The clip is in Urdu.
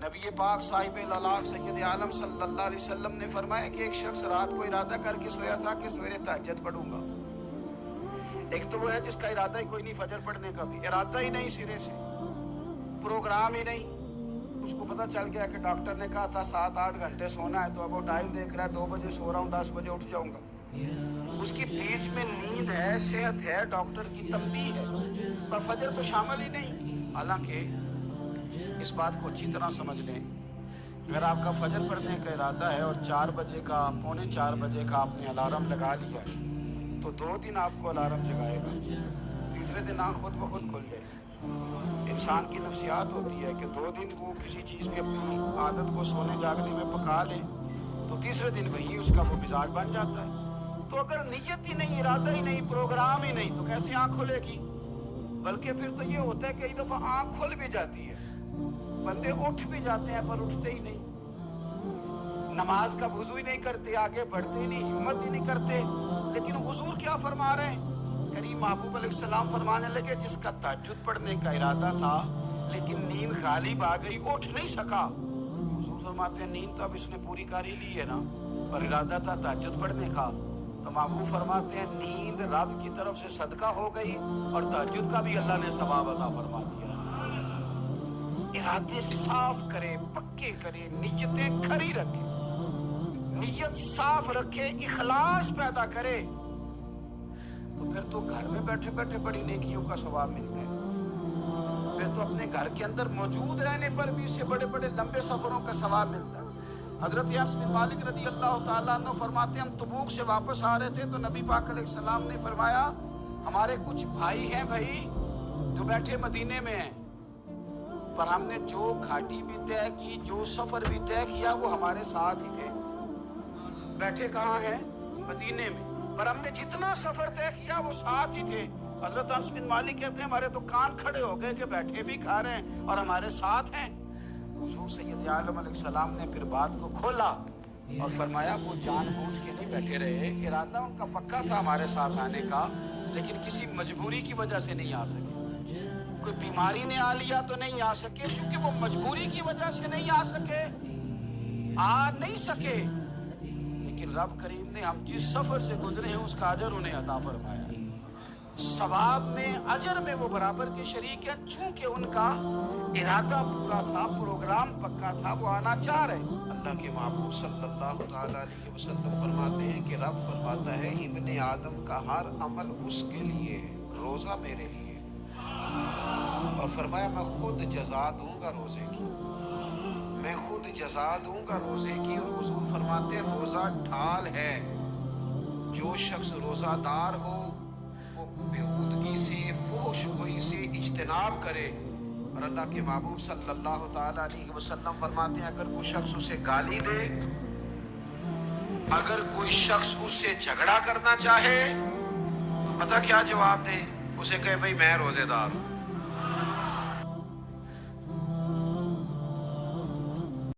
نبی پاک صاحب الالاق سید عالم صلی اللہ علیہ وسلم نے فرمایا کہ ایک شخص رات کو ارادہ کر کے سویا تھا کہ سویرے تہجد پڑھوں گا۔ ایک تو وہ ہے جس کا ارادہ ہی کوئی نہیں، فجر پڑھنے کا بھی ارادہ ہی نہیں، سرے سے پروگرام ہی نہیں۔ اس کو پتہ چل گیا کہ ڈاکٹر نے کہا تھا 7-8 گھنٹے سونا ہے، تو اب وہ ٹائم دیکھ رہا ہے 2 بجے سو رہا ہوں، 10 بجے اٹھ جاؤں گا۔ اس کی بیچ میں نیند ہے، صحت ہے، ڈاکٹر کی تنبیہ ہے، پر فجر تو شامل ہی نہیں۔ حالانکہ اس بات کو اچھی طرح سمجھ لیں، اگر آپ کا فجر پڑھنے کا ارادہ ہے اور 4 بجے کا 3:45 بجے کا آپ نے الارم لگا لیا ہے، تو 2 دن آپ کو الارم جگائے گا، تیسرے دن آنکھ خود بخود کھل جائے گی۔ انسان کی نفسیات ہوتی ہے کہ 2 دن وہ کسی چیز میں اپنی عادت کو سونے جاگنے میں پکا لے تو تیسرے دن وہی اس کا وہ مزاج بن جاتا ہے۔ تو اگر نیت ہی نہیں، ارادہ ہی نہیں، پروگرام ہی نہیں، تو کیسے آنکھ کھلے گی؟ بلکہ پھر تو یہ ہوتا ہے کہ کئی دفعہ آنکھ کھل بھی جاتی ہے، بندے اٹھ بھی جاتے ہیں پر اٹھتے ہی نہیں، نماز کا وضو ہی نہیں کرتے، آگے بڑھتے ہی نہیں، ہمت ہی نہیں کرتے۔ لیکن حضور کیا فرما رہے ہیں؟ کریم محبوب علیہ السلام فرمانے لگے جس کا تہجد پڑھنے کا ارادہ تھا لیکن نیند غالب آ گئی، اٹھ نہیں سکا۔ حضور فرماتے ہیں نیند تو اب اس نے پوری کر ہی لی ہے نا، پر ارادہ تھا تہجد پڑھنے کا۔ تو محبوب فرماتے ہیں نیند رب کی طرف سے صدقہ ہو گئی اور تہجد کا بھی اللہ نے ثواب عطا فرما دیا۔ ارادے صاف کرے، پکے کرے، نیتیں کھری رکھے، نیت صاف رکھے، اخلاص پیدا کرے، تو پھر تو گھر میں بیٹھے بیٹھے بڑی نیکیوں کا ثواب ملتا ہے۔ پھر تو اپنے گھر کے اندر موجود رہنے پر بھی اسے بڑے بڑے لمبے سفروں کا ثواب ملتا ہے۔ حضرت انس بن مالک رضی اللہ تعالیٰ عنہ فرماتے ہیں ہم تبوک سے واپس آ رہے تھے تو نبی پاک علیہ السلام نے فرمایا ہمارے کچھ بھائی ہیں بھائی جو بیٹھے مدینے میں ہیں، پر ہم نے جو گھاٹی بھی طے کی، جو سفر بھی طے کیا، وہ ہمارے ساتھ ہی تھے۔ بیٹھے کہاں ہیں؟ مدینے میں، پر ہم نے جتنا سفر طے کیا وہ ساتھ ہی تھے۔ حضرت انس بن مالک کہتے ہیں ہمارے تو کان کھڑے ہو گئے کہ بیٹھے بھی کھا رہے ہیں اور ہمارے ساتھ ہیں۔ حضور سید عالم علیہ السلام نے پھر بات کو کھولا اور فرمایا وہ جان بوجھ کے نہیں بیٹھے رہے، ارادہ ان کا پکا تھا ہمارے ساتھ آنے کا، لیکن کسی مجبوری کی وجہ سے نہیں آ سکے۔ کوئی بیماری نے آ لیا تو نہیں آ سکے، چونکہ وہ مجبوری کی وجہ سے نہیں آ سکے، آ نہیں سکے، لیکن رب کریم نے ہم جس سفر سے گزرے ہیں اس کا اجر انہیں عطا فرمایا۔ ثواب میں، اجر میں وہ برابر کے شریک ہیں، چونکہ ان کا ارادہ پورا تھا، پروگرام پکا تھا، وہ آنا چاہ رہے۔ اللہ کے محبوب صلی اللہ تعالیٰ علیہ وسلم فرماتے ہیں کہ رب فرماتا ہے ابن آدم کا ہر عمل اس کے لیے، روزہ میرے لیے، اور فرمایا میں خود جزا دوں گا روزے کی، میں خود جزا دوں گا روزے کی۔ اور حضور فرماتے ہیں روزہ ڈھال ہے، جو شخص روزہ دار ہو وہ بےہودگی سے، فحش گوئی سے اجتناب کرے۔ اور اللہ کے محبوب صلی اللہ تعالیٰ علیہ وسلم فرماتے ہیں اگر کوئی شخص اسے گالی دے، اگر کوئی شخص اس سے جھگڑا کرنا چاہے تو پتہ کیا جواب دے؟ اسے کہے بھئی میں روزے دار ہوں،